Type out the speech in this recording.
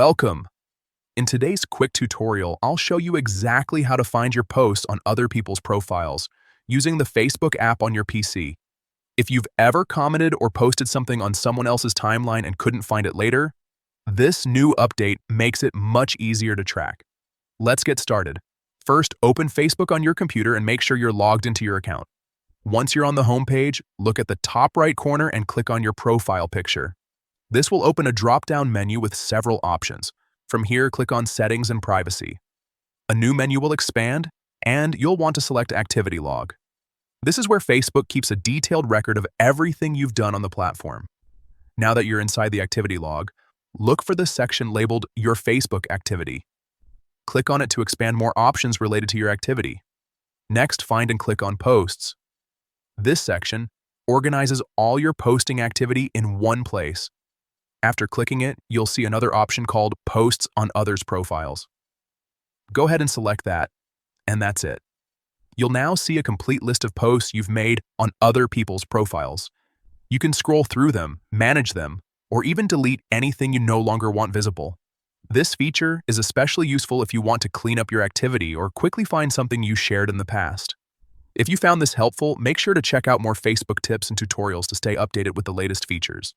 Welcome! In today's quick tutorial, I'll show you exactly how to find your posts on other people's profiles using the Facebook app on your PC. If you've ever commented or posted something on someone else's timeline and couldn't find it later, this new update makes it much easier to track. Let's get started. First, open Facebook on your computer and make sure you're logged into your account. Once you're on the home page, look at the top right corner and click on your profile picture. This will open a drop-down menu with several options. From here, click on Settings and Privacy. A new menu will expand, and you'll want to select Activity Log. This is where Facebook keeps a detailed record of everything you've done on the platform. Now that you're inside the activity log, look for the section labeled Your Facebook Activity. Click on it to expand more options related to your activity. Next, find and click on Posts. This section organizes all your posting activity in one place. After clicking it, you'll see another option called Posts on Others' Profiles. Go ahead and select that, and that's it. You'll now see a complete list of posts you've made on other people's profiles. You can scroll through them, manage them, or even delete anything you no longer want visible. This feature is especially useful if you want to clean up your activity or quickly find something you shared in the past. If you found this helpful, make sure to check out more Facebook tips and tutorials to stay updated with the latest features.